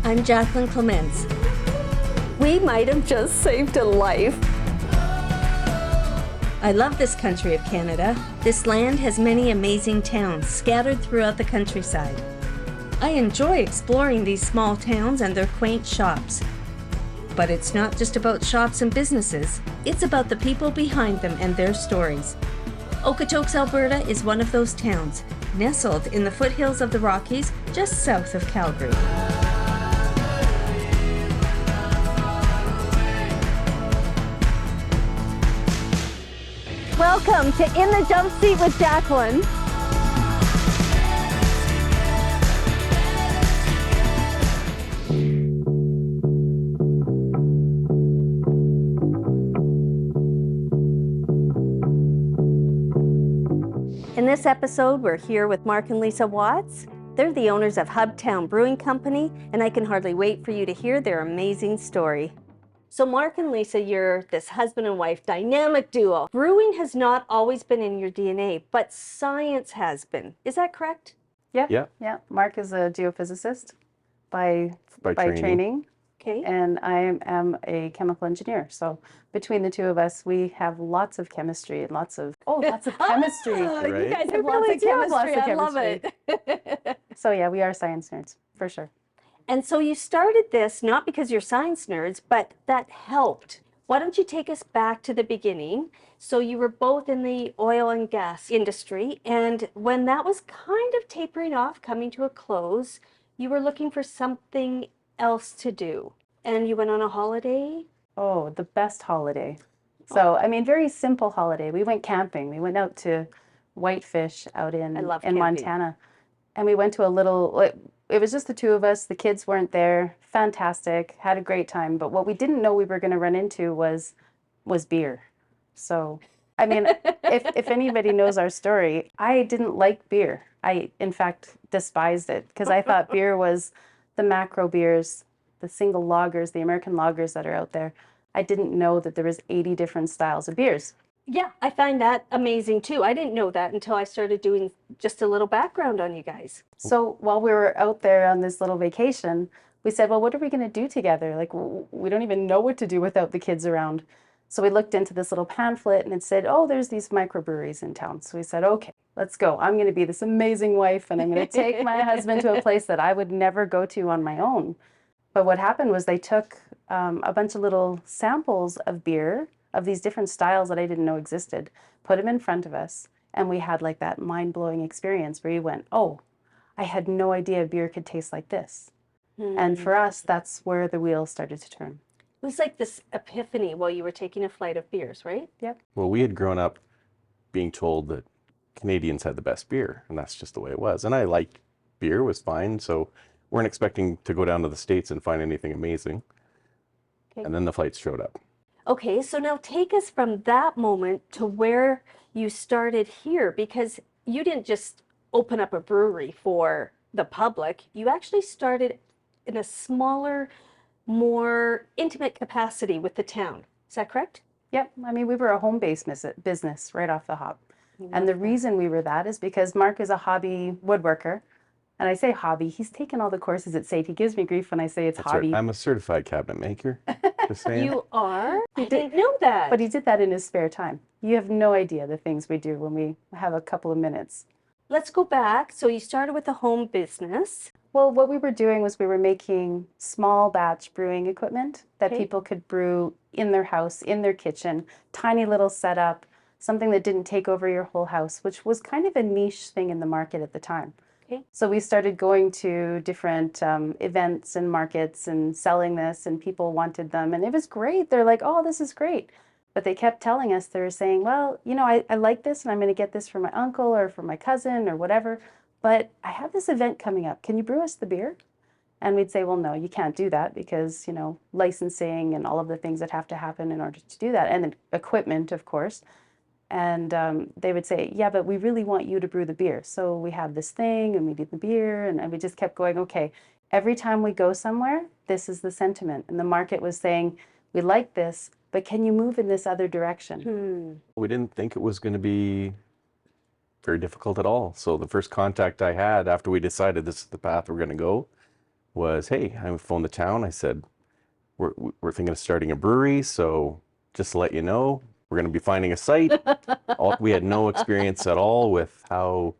I'm Jacqueline Clements. We might have just saved a life. I love this country of Canada. This land has many amazing towns scattered throughout the countryside. I enjoy exploring these small towns and their quaint shops. But it's not just about shops and businesses, it's about the people behind them and their stories. Okotoks, Alberta is one of those towns, nestled in the foothills of the Rockies just south of Calgary. Welcome to In the Jump Seat with Jacqueline. In this episode, we're here with Mark and Lisa Watts. They're the owners of Hubtown Brewing Company, and I can hardly wait for you to hear their amazing story. So Mark and Lisa, you're this husband and wife dynamic duo. Brewing has not always been in your DNA, but science has been. Is that correct? Yeah. Mark is a geophysicist by training. Okay. And I am a chemical engineer. So between the two of us, we have lots of chemistry and lots of chemistry. You guys We have really lots do of have lots chemistry. of I love chemistry. it. So yeah, we are science nerds for sure. And so you started this not because you're science nerds, but that helped. Why don't you take us back to the beginning? So you were both in the oil and gas industry, and when that was kind of tapering off, coming to a close, you were looking for something else to do. And you went on a holiday? Oh, the best holiday. So, I mean, very simple holiday. We went camping. We went out to Whitefish out in camping. Montana. And we went to a little, it was just the two of us. The kids weren't there. Fantastic. Had a great time. But what we didn't know we were going to run into was beer. So, I mean, if anybody knows our story, I didn't like beer. I, in fact, despised it because I thought beer was the macro beers, the single lagers, the American lagers that are out there. I didn't know that there was 80 different styles of beers. Yeah, I find that amazing too. I didn't know that until I started doing just a little background on you guys. So while we were out there on this little vacation, we said, well, what are we going to do together? Like, we don't even know what to do without the kids around. So we looked into this little pamphlet and it said, oh, there's these microbreweries in town. So we said, okay, let's go. I'm going to be this amazing wife and I'm going to take my husband to a place that I would never go to on my own. But what happened was they took a bunch of little samples of beer of these different styles that I didn't know existed, put them in front of us, and we had like that mind-blowing experience where you went, oh, I had no idea beer could taste like this. And for us, that's where the wheels started to turn. It was like this epiphany while you were taking a flight of beers, right? Yep. Well, we had grown up being told that Canadians had the best beer, and that's just the way it was. And I liked beer, was fine, so weren't expecting to go down to the States and find anything amazing. Okay. And then the flights showed up. Okay, so now take us from that moment to where you started here, because you didn't just open up a brewery for the public. You actually started in a smaller, more intimate capacity with the town. Is that correct? Yep. I mean, we were a home-based business right off the hop. And the reason we were that is because Mark is a hobby woodworker. And I say hobby, he's taken all the courses at SAIT. He gives me grief when I say it's That's hobby. right. I'm a certified cabinet maker. Just saying. You are? I didn't know that. But he did that in his spare time. You have no idea the things we do when we have a couple of minutes. Let's go back. So you started with a home business. Well, what we were doing was we were making small batch brewing equipment that people could brew in their house, in their kitchen, tiny little setup, something that didn't take over your whole house, which was kind of a niche thing in the market at the time. Okay. So we started going to different events and markets and selling this, and people wanted them, and it was great. They're like, oh, this is great. But they kept telling us, they were saying, well, you know, I like this and I'm going to get this for my uncle or for my cousin or whatever, but I have this event coming up. Can you brew us the beer? And we'd say, well, no, you can't do that because, you know, licensing and all of the things that have to happen in order to do that, and then equipment, of course. And they would say, yeah, but we really want you to brew the beer. So we have this thing and we do the beer, and we just kept going, okay, every time we go somewhere, this is the sentiment. And the market was saying, we like this, but can you move in this other direction? We didn't think it was going to be very difficult at all. So the first contact I had after we decided this is the path we're going to go was, hey, I phoned the town. I said, we're thinking of starting a brewery, so just to let you know, we're going to be finding a site. We had no experience at all with how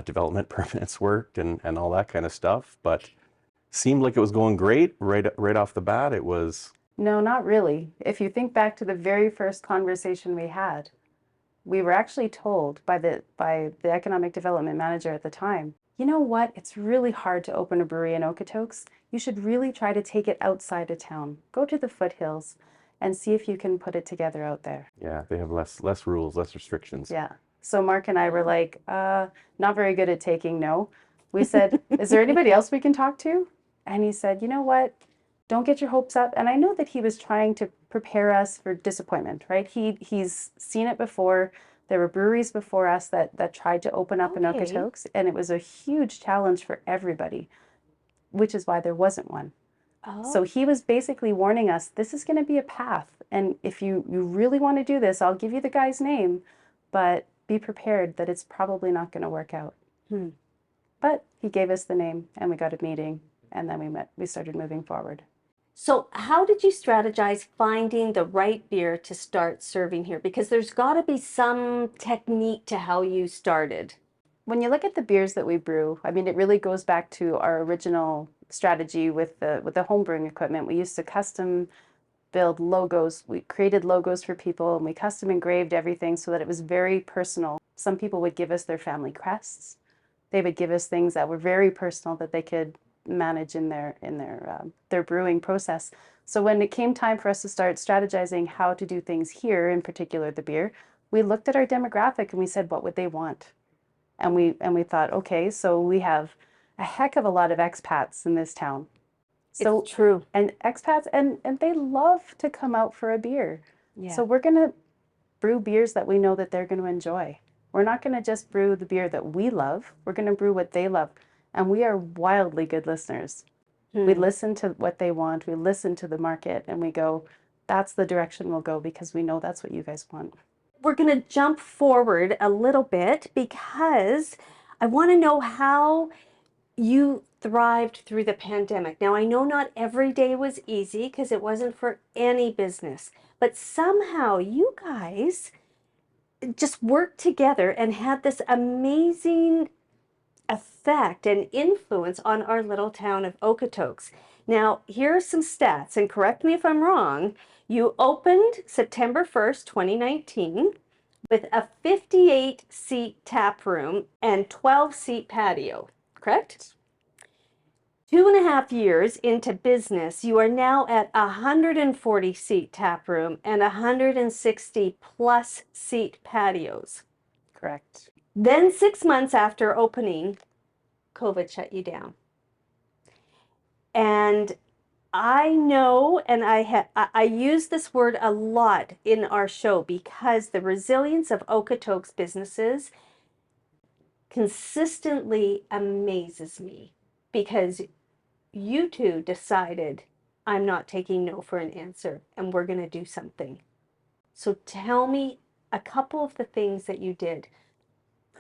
development permits worked and all that kind of stuff, but seemed like it was going great right off the bat. It was. No, not really. If you think back to the very first conversation we had, we were actually told by the economic development manager at the time, you know what, it's really hard to open a brewery in Okotoks. You should really try to take it outside of town. Go to the foothills and see if you can put it together out there. Yeah, they have less rules, less restrictions. Yeah. So Mark and I were like, not very good at taking no. We said, is there anybody else we can talk to? And he said, you know what? Don't get your hopes up. And I know that he was trying to prepare us for disappointment, right? He's seen it before. There were breweries before us that tried to open up in Okotoks, and it was a huge challenge for everybody, which is why there wasn't one. Oh. So he was basically warning us, this is going to be a path. And if you really want to do this, I'll give you the guy's name, but be prepared that it's probably not going to work out. But he gave us the name and we got a meeting and then we started moving forward. So how did you strategize finding the right beer to start serving here? Because there's got to be some technique to how you started. When you look at the beers that we brew, I mean, it really goes back to our original strategy with the home brewing equipment. We used to custom build logos. We created logos for people and we custom engraved everything so that it was very personal. Some people would give us their family crests. They would give us things that were very personal that they could manage in their brewing process. So when it came time for us to start strategizing how to do things here, in particular the beer, we looked at our demographic and we said, what would they want? And we thought, okay, so we have a heck of a lot of expats in this town. So It's true. and expats and they love to come out for a beer. Yeah. So we're gonna brew beers that we know that they're gonna enjoy. We're not gonna just brew the beer that we love. We're gonna brew what they love. And we are wildly good listeners. We listen to what they want. We listen to the market and we go, that's the direction we'll go because we know that's what you guys want. We're going to jump forward a little bit because I want to know how you thrived through the pandemic. Now, I know not every day was easy because it wasn't for any business, but somehow you guys just worked together and had this amazing effect and influence on our little town of Okotoks. Now, here are some stats, and correct me if I'm wrong. You opened September 1st, 2019, with a 58-seat tap room and 12-seat patio, correct? 2.5 years into business, you are now at a 140-seat tap room and 160-plus seat patios. Correct. Then 6 months after opening, COVID shut you down. And I know, and I use this word a lot in our show because the resilience of Okotoks businesses consistently amazes me because you two decided, I'm not taking no for an answer and we're going to do something. So tell me a couple of the things that you did.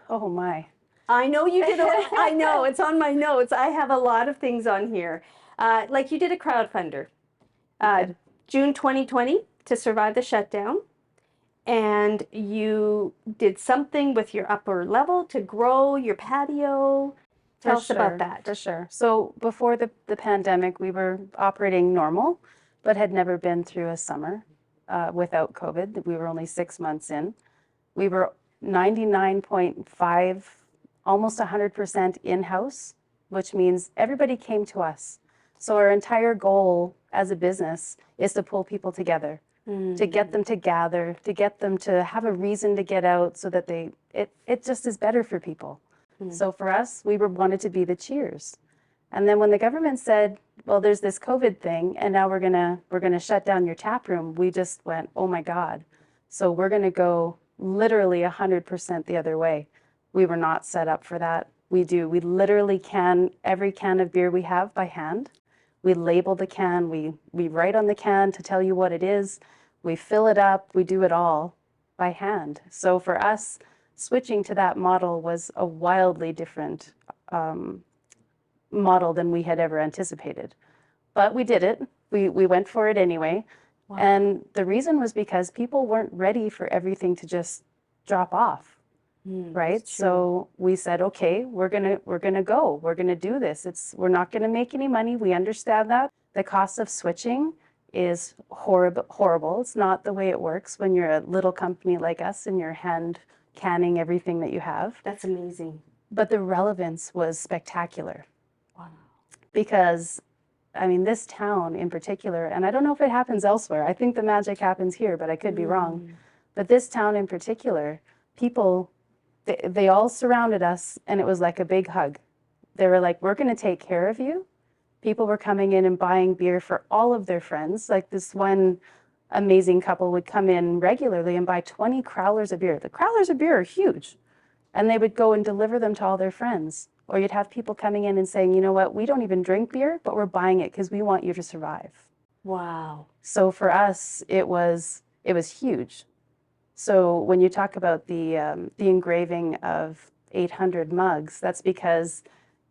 Oh my. I know you did. I know it's on my notes. I have a lot of things on here. Like you did a crowdfunder, June 2020 to survive the shutdown, and you did something with your upper level to grow your patio. Tell us about that. For sure. So before the pandemic, we were operating normal, but had never been through a summer without COVID. We were only 6 months in. We were 99.5, almost 100% in-house, which means everybody came to us. So our entire goal as a business is to pull people together, to get them to gather, to get them to have a reason to get out so that it just is better for people. So for us, we wanted to be the cheers. And then when the government said, well, there's this COVID thing, and now we're gonna shut down your tap room, we just went, oh my God. So we're gonna go literally 100% the other way. We were not set up for that. We literally can every can of beer we have by hand. We label the can, we write on the can to tell you what it is. We fill it up, we do it all by hand. So for us, switching to that model was a wildly different model than we had ever anticipated. But we did it. We went for it anyway. Wow. And the reason was because people weren't ready for everything to just drop off. Right? That's true. So we said, okay, we're gonna go. We're gonna do this. We're not gonna make any money. We understand that. The cost of switching is horrible. It's not the way it works when you're a little company like us and you're hand canning everything that you have. That's amazing. But the relevance was spectacular. Wow. Because I mean, this town in particular, and I don't know if it happens elsewhere. I think the magic happens here, but I could be wrong. But this town in particular, people, they all surrounded us, and it was like a big hug. They were like, we're going to take care of you. People were coming in and buying beer for all of their friends. Like this one amazing couple would come in regularly and buy 20 crowlers of beer. The crowlers of beer are huge. And they would go and deliver them to all their friends. Or you'd have people coming in and saying, you know what, we don't even drink beer, but we're buying it because we want you to survive. Wow. So for us, it was huge. So when you talk about the engraving of 800 mugs, that's because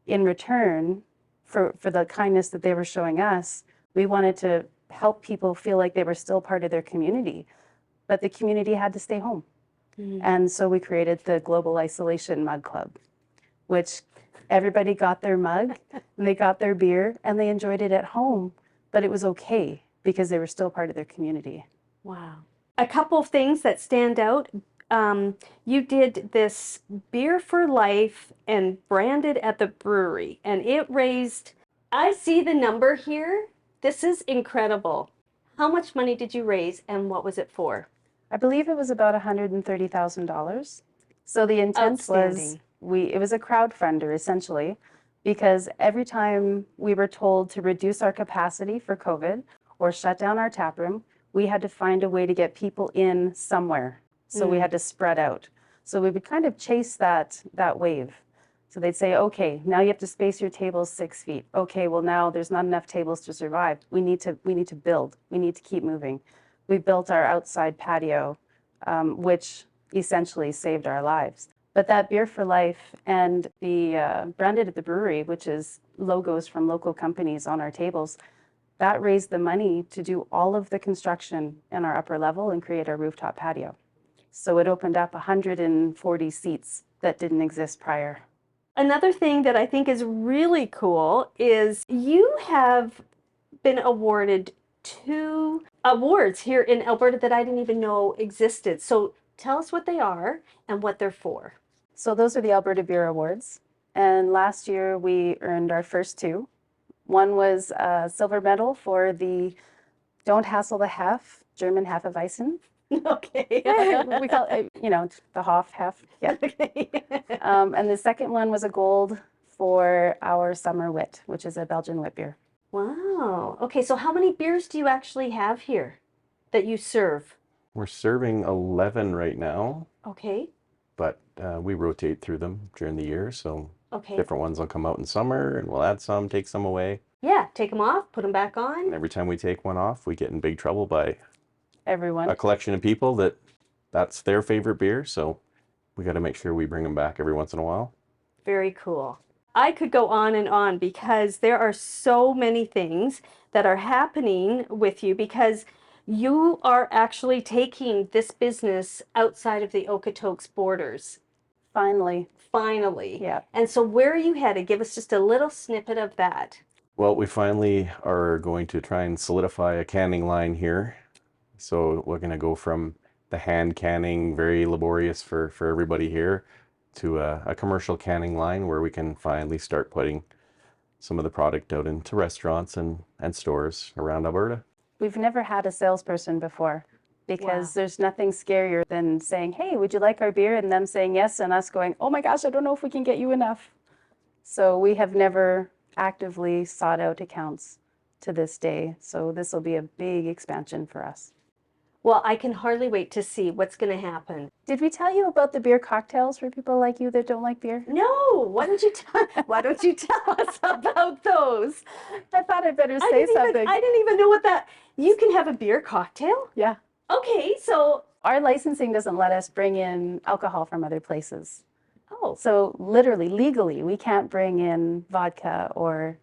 in return for the kindness that they were showing us, we wanted to help people feel like they were still part of their community, but the community had to stay home. And so we created the Global Isolation Mug Club, which everybody got their mug and they got their beer and they enjoyed it at home, but it was okay because they were still part of their community. Wow. A couple of things that stand out. You did this Beer for Life and branded at the brewery, and it raised, I see the number here. This is incredible. How much money did you raise and what was it for? I believe it was about $130,000. So the intent was it was a crowdfunder essentially, because every time we were told to reduce our capacity for COVID or shut down our tap room, we had to find a way to get people in somewhere. So we had to spread out. So we would kind of chase that wave. So they'd say, okay, now you have to space your tables 6 feet. Okay, well now there's not enough tables to survive. We need to build. We need to keep moving. We built our outside patio, which essentially saved our lives. But that Beer for Life and the branded at the brewery, which is logos from local companies on our tables, that raised the money to do all of the construction in our upper level and create our rooftop patio. So it opened up 140 seats that didn't exist prior. Another thing that I think is really cool is you have been awarded 2 awards here in Alberta that I didn't even know existed. So tell us what they are and what they're for. So those are the Alberta Beer Awards. And last year we earned our first 2. One was a silver medal for the Don't Hassle the Hef, German Hefeweizen. Okay. We call it, the Hef. Yeah. Okay. And the second one was a gold for our Summer Wit, which is a Belgian wit beer. Wow. Okay, so how many beers do you actually have here that you serve? We're serving 11 right now, Okay. but we rotate through them during the year. So Okay. different ones will come out in summer and we'll add some, take some away. Yeah, take them off, put them back on. And every time we take one off, we get in big trouble by Everyone. a collection of people that's their favorite beer. So we got to make sure we bring them back every once in a while. Very cool. I could go on because there are so many things that are happening with you because you are actually taking this business outside of the Okotoks borders. Finally. Yeah. And so where are you headed? Give us just a little snippet of that. Well, we finally are going to try and solidify a canning line here. So we're going to go from the hand canning, very laborious for everybody here, to a commercial canning line where we can finally start putting some of the product out into restaurants and stores around Alberta. We've never had a salesperson before because Wow. there's nothing scarier than saying, hey, would you like our beer? And them saying yes, and us going, oh my gosh, I don't know if we can get you enough. So we have never actively sought out accounts to this day. So this will be a big expansion for us. Well, I can hardly wait to see what's going to happen. Did we tell you about the beer cocktails for people like you that don't like beer? No, why don't you tell us about those? I thought I'd better say something. I didn't even know what that. You can have a beer cocktail? Yeah. Okay, so Our licensing doesn't let us bring in alcohol from other places. Oh, So literally, legally, we can't bring in vodka or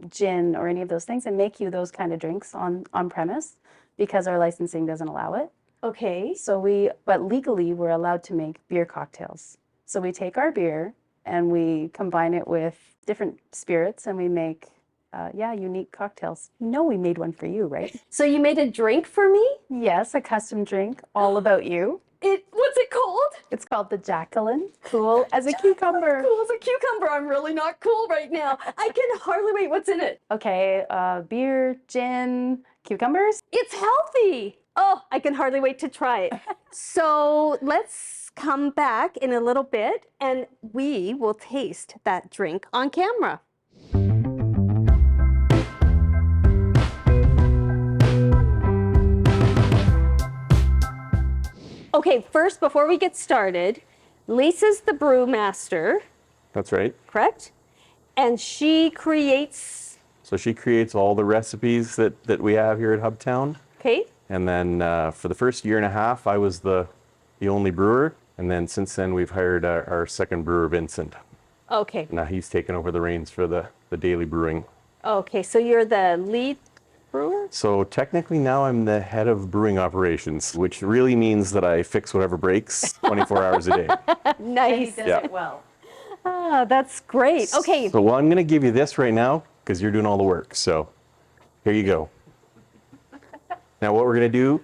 gin or any of those things and make you those kind of drinks on premise because our licensing doesn't allow it. okay. But legally, we're allowed to make beer cocktails. So we take our beer and we combine it with different spirits and we make, unique cocktails. You know, we made one for you, right? So you made a drink for me? Yes, a custom drink all about you. What's it called? It's called the Jacqueline. Cool as a cucumber. Cool as a cucumber. I'm really not cool right now. I can hardly wait. What's in it? Okay, beer, gin, cucumbers. It's healthy. Oh, I can hardly wait to try it. So let's come back in a little bit and we will taste that drink on camera. Okay, first, before we get started, Lisa's the brewmaster, That's right. correct? And she creates, So she creates all the recipes that we have here at Hubtown. okay? And then for the first year and a half, I was the only brewer. And then since then, we've hired our second brewer, Vincent. Okay, Now he's taken over the reins for the daily brewing. okay, so you're the lead brewer? So technically now I'm the head of brewing operations, which really means that I fix whatever breaks 24 hours a day. Nice. Does Yeah. it well. Ah, that's great. Okay, So well, I'm going to give you this right now because you're doing all the work. So here you go. Now what we're going to do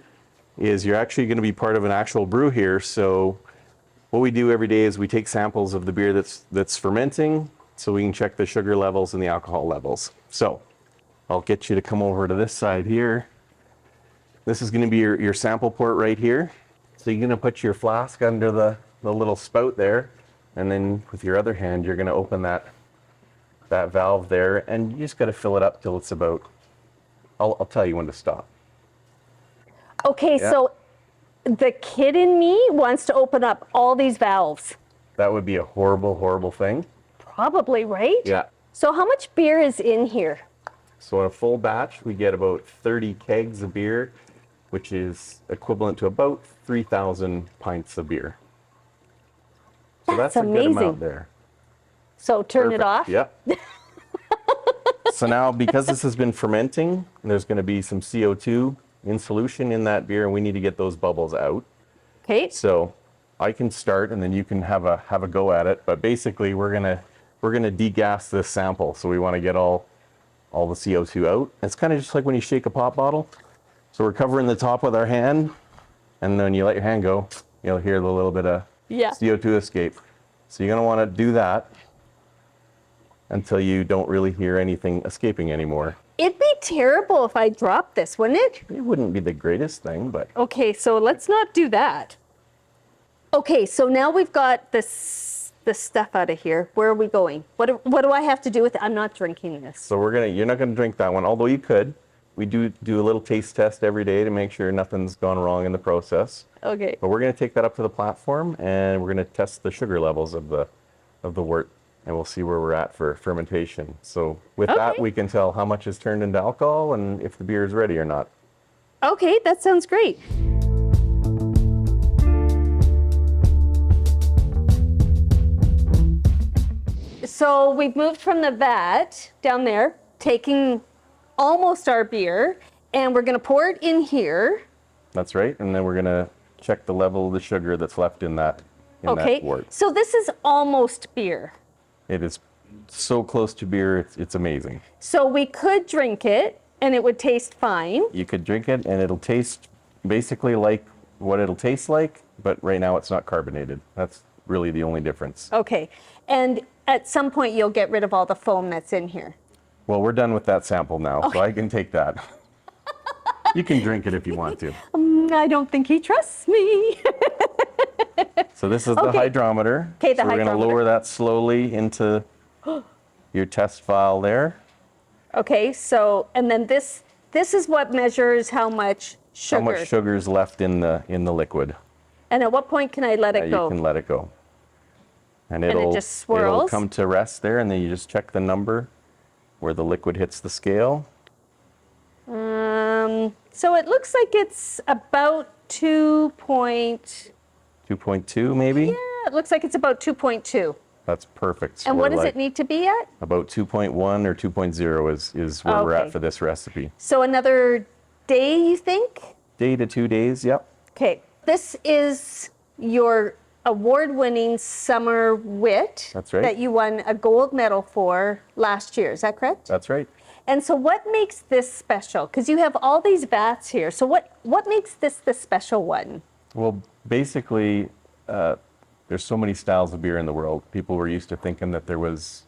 is you're actually going to be part of an actual brew here. So what we do every day is we take samples of the beer that's fermenting so we can check the sugar levels and the alcohol levels. So I'll get you to come over to this side here. This is going to be your sample port right here. So you're going to put your flask under the little spout there. And then with your other hand, you're going to open that valve there. And you just got to fill it up till it's about, I'll tell you when to stop. okay, Yeah. so the kid in me wants to open up all these valves. That would be a horrible, horrible thing. Probably, right? Yeah. So how much beer is in here? So in a full batch, we get about 30 kegs of beer, which is equivalent to about 3,000 pints of beer. So That's that's a good amazing. amount there. So turn it Perfect. off? Yep. So now, because this has been fermenting, there's going to be some CO2 in solution in that beer, and we need to get those bubbles out. Okay, So I can start, and then you can have a go at it. But basically, we're gonna degas this sample. So we want to get all the CO2 out. It's kind of just like when you shake a pop bottle. So we're covering the top with our hand, and then you let your hand go, you'll hear the little bit of Yeah. CO2 escape. So you're gonna want to do that until you don't really hear anything escaping anymore. it'd be terrible if I dropped this, wouldn't it? It wouldn't be the greatest thing, but Okay, so let's not do that. Okay, so now we've got the stuff out of here. Where are we going? What do I have to do with it? I'm not drinking this. so you're not gonna drink that one, although you could. We do a little taste test every day to make sure nothing's gone wrong in the process. Okay. But we're going to take that up to the platform and we're going to test the sugar levels of the wort, and we'll see where we're at for fermentation. So with that, Okay. we can tell how much is turned into alcohol and if the beer is ready or not. Okay, that sounds great. So we've moved from the vat down there, taking almost our beer, and we're gonna pour it in here. That's right. And then we're going to check the level of the sugar that's left in that Okay, wort. so this is almost beer. It is so close to beer, it's amazing. So we could drink it and it would taste fine. You could drink it and it'll taste basically like what it'll taste like, but right now it's not carbonated. That's really the only difference. Okay, and at some point you'll get rid of all the foam that's in here. Well, we're done with that sample now, so I can take that. You can drink it if you want to. I don't think he trusts me. So this is the Okay. hydrometer. Okay, the so we're going to hydrometer. lower that slowly into your test vial there. Okay, so, and then this is what measures how much sugar. How much sugar is left in the liquid? And at what point can I let it You go? can let it go. And it it'll just it'll swirls? come to rest there, and then you just check the number where the liquid hits the scale. So it looks like it's about 2 point, 2.2 maybe. yeah, It looks like it's about 2.2. That's perfect. So And what we're does like it need to be at? about 2.1 or 2.0 is where we're Okay. at for this recipe. So another day, you think? Day to 2 days, yep. Okay. This is your award-winning summer wit. That's right. That you won a gold medal for last year. Is that correct? That's right. And so what makes this special? Because you have all these vats here. So what makes this the special one? Well, basically, there's so many styles of beer in the world. People were used to thinking that there was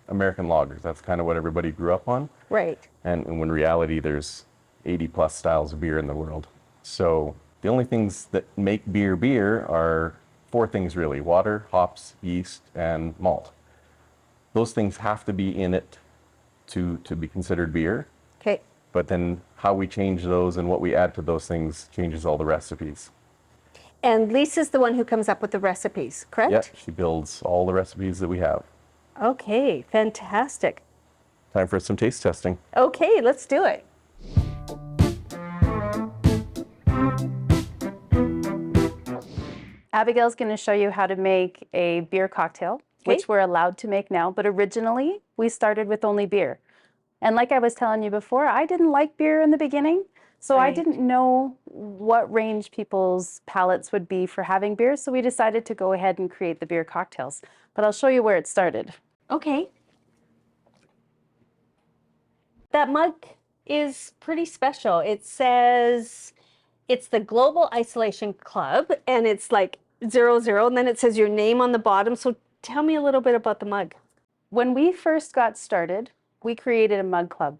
American lagers. That's kind of what everybody grew up on. Right. And when in reality, there's 80 plus styles of beer in the world. So the only things that make beer beer are 4 things really: water, hops, yeast, and malt. Those things have to be in it to be considered beer. Okay. But then how we change those and what we add to those things changes all the recipes. And Lisa's the one who comes up with the recipes, correct? Yep, she builds all the recipes that we have. Okay, fantastic. Time for some taste testing. Okay, let's do it. Abigail's going to show you how to make a beer cocktail, which we're allowed to make now, but originally we started with only beer. And like I was telling you before, I didn't like beer in the beginning, so I Right. didn't know what range people's palates would be for having beer, so we decided to go ahead and create the beer cocktails. But I'll show you where it started. Okay. That mug is pretty special. It says it's the Global Isolation Club, and it's like 00, and then it says your name on the bottom. So tell me a little bit about the mug. When we first got started, we created a mug club.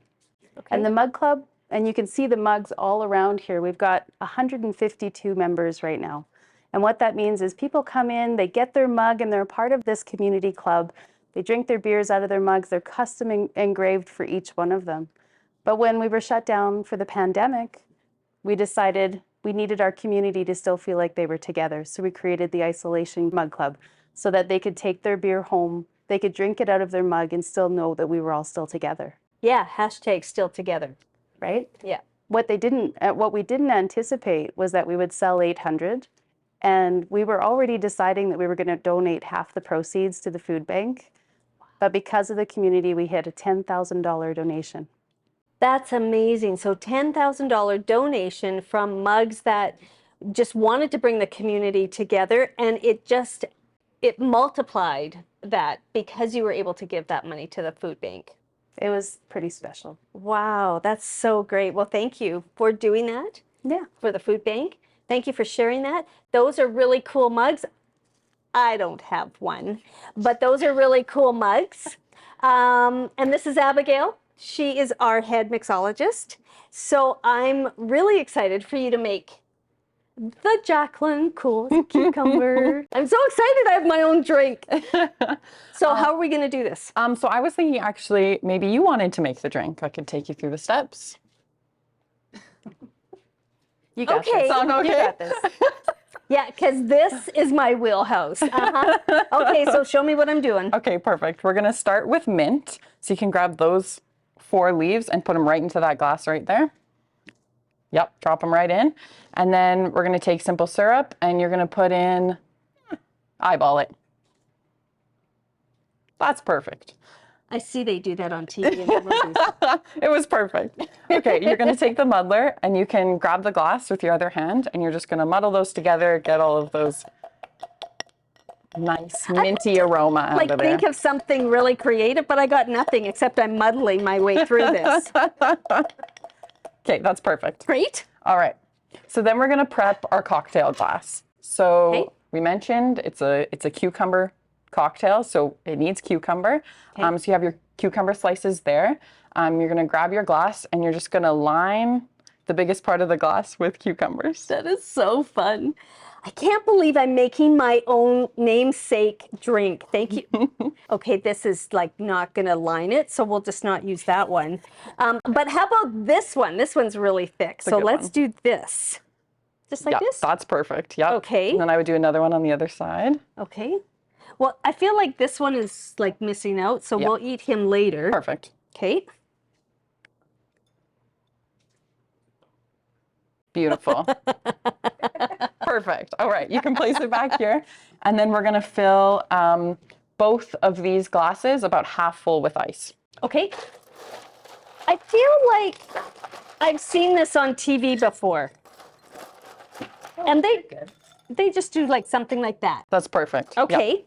And the mug club, and you can see the mugs all around here. We've got 152 members right now. And what that means is people come in, they get their mug, and they're a part of this community club. They drink their beers out of their mugs. They're custom engraved for each one of them. But when we were shut down for the pandemic, we decided we needed our community to still feel like they were together. So we created the Isolation Mug Club so that they could take their beer home, they could drink it out of their mug and still know that we were all still together. Yeah, hashtag still together. Right? Yeah. What we didn't anticipate was that we would sell 800, and we were already deciding that we were going to donate half the proceeds to the food bank. But because of the community, we hit a $10,000 donation. That's amazing. So $10,000 donation from mugs that just wanted to bring the community together, and it multiplied that because you were able to give that money to the food bank. It was pretty special. Wow, that's so great. Well, thank you for doing that. Yeah. For the food bank. Thank you for sharing that. Those are really cool mugs. I don't have one, but those are really cool mugs. And this is Abigail. She is our head mixologist. So I'm really excited for you to make the Jacqueline Cool Cucumber. I'm so excited I have my own drink. So how are we going to do this? So I was thinking actually maybe you wanted to make the drink. I could take you through the steps. You got Okay. this. Sound okay? You got this. Yeah, because this is my wheelhouse. Okay, so show me what I'm doing. Okay, perfect. We're gonna start with mint. So you can grab those 4 leaves and put them right into that glass right there. Yep, drop them right in. And then we're gonna take simple syrup and you're gonna put in, eyeball it. That's perfect. I see they do that on TV in the movies. It was perfect. Okay, you're gonna take the muddler and you can grab the glass with your other hand and you're just gonna muddle those together, get all of those nice minty aroma out Like of there. think of something really creative, but I got nothing except I'm muddling my way through this. Okay, that's perfect. Great. All right, so then we're gonna prep our cocktail glass. So Okay. we mentioned it's a cucumber cocktail, so it needs cucumber. So you have your cucumber slices there. You're gonna grab your glass and you're just gonna line the biggest part of the glass with cucumbers. That is so fun. I can't believe I'm making my own namesake drink. Thank you. Okay, this is like not gonna line it, so we'll just not use that one. But how about this one? This one's really thick. So good let's one. do this. Just like Yeah, this? that's perfect. Yep. Okay. And then I would do another one on the other side. Okay. Well, I feel like this one is like missing out, so Yeah. we'll eat him later. Perfect. Okay. Beautiful. Perfect. All right, you can place it back here. And then we're gonna fill both of these glasses about half full with ice. Okay. I feel like I've seen this on TV before. And they just do like something like that. That's perfect. Yep. Okay.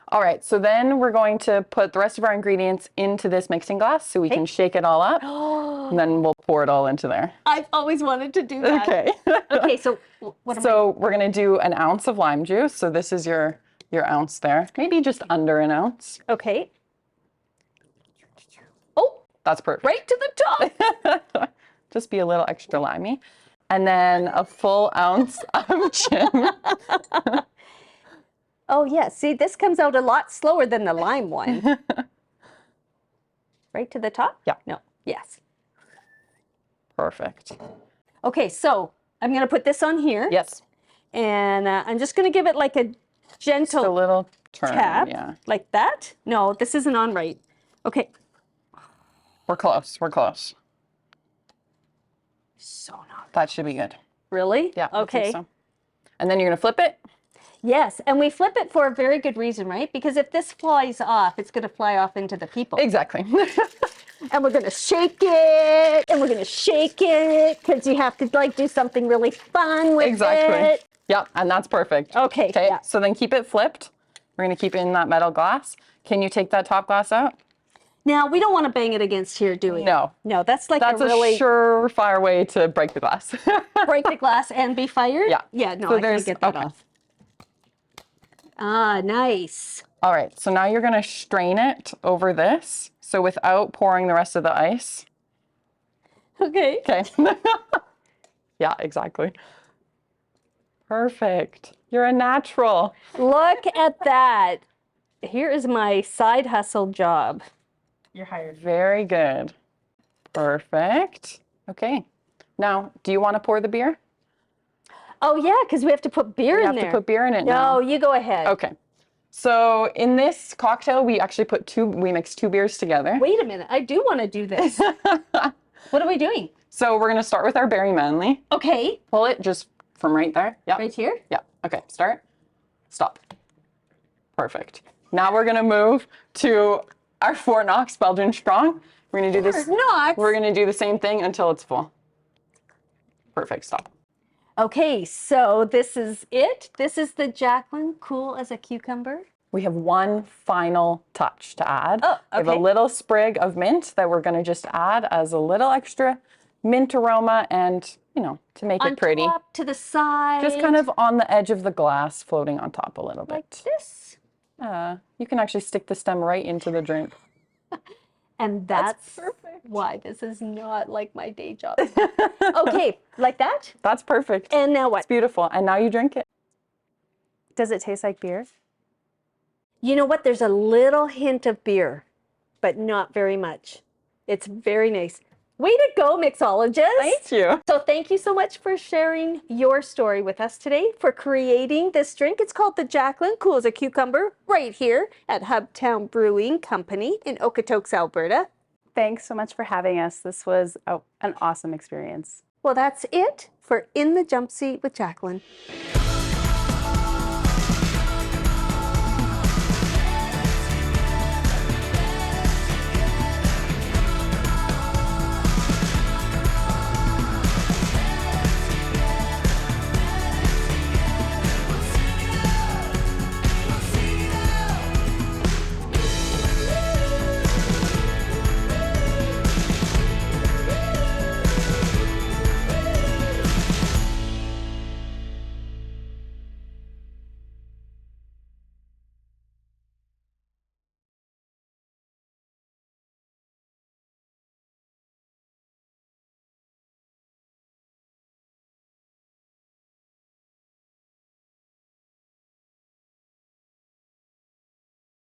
All right, so then we're going to put the rest of our ingredients into this mixing glass so we can shake it all up. And then we'll pour it all into there. I've always wanted to do that. Okay. Okay, so what am So we're gonna do an ounce of lime juice. So this is your ounce there. Maybe just under an ounce. Okay. Oh, That's perfect. right to the top. Just be a little extra limey. And then a full ounce of gin. Oh, yeah. See, this comes out a lot slower than the lime one. Right to the top? Yeah. No. Yes. Perfect. Okay, so I'm going to put this on here. Yes. And I'm just going to give it like a Just a gentle little turn. tap. Yeah. Like that. No, this isn't on right. Okay. We're close. We're close. So not That should be good. really? Yeah. I think Okay. so. And then you're gonna flip it. Yes, and we flip it for a very good reason, right? Because if this flies off, it's going to fly off into the people. Exactly. And we're going to shake it, and we're going to shake it, because you have to like do something really fun with Exactly. it. Yep, and that's perfect. Okay, Okay, yeah. so then keep it flipped. We're gonna keep it in that metal glass. Can you take that top glass out? Now, we don't want to bang it against here, do we? No. No, that's like That's a really a surefire way to break the glass. break the glass and be fired? Yeah. Yeah, no, So I there's- can't get that okay. off. Ah, nice. All right, so now you're gonna strain it over this. So without pouring the rest of the ice. Okay. Okay. Yeah, exactly. Perfect. You're a natural. Look at that. Here is my side hustle job. You're hired. Very good. Perfect. Okay. Now, do you want to pour the beer? Oh, yeah, because we have to put beer We in have there. to put beer in it now. No, you go ahead. Okay. So in this cocktail, we actually we mixed 2 beers together. Wait a minute. I do want to do this. What are we doing? So we're gonna start with our Berry Manly. Okay. Pull it just from right there. Yep. Right here? Yeah. Okay. Start. Stop. Perfect. Now we're gonna move to our Fort Knox Belgian Strong. We're gonna do this. Knox. We're gonna do the same thing until it's full. Perfect. Stop. Okay, so this is it. This is the Jacqueline, cool as a cucumber. We have one final touch to add. Oh, We have a okay. little sprig of mint that we're gonna just add as a little extra mint aroma and, you know, to make On it pretty. top, to the side. Just kind of on the edge of the glass, floating on top a little like bit. this. You can actually stick the stem right into the drink. And that's perfect. why this is not like my day job. Okay, like that? That's perfect. And now what? It's beautiful. And now you drink it. Does it taste like beer? You know what? There's a little hint of beer, but not very much. It's very nice. Way to go, mixologist. Thank you. So thank you so much for sharing your story with us today, for creating this drink. It's called the Jacqueline, cool as a cucumber, right here at Hubtown Brewing Company in Okotoks, Alberta. Thanks so much for having us. This was an awesome experience. Well, that's it for In the Jump Seat with Jacqueline.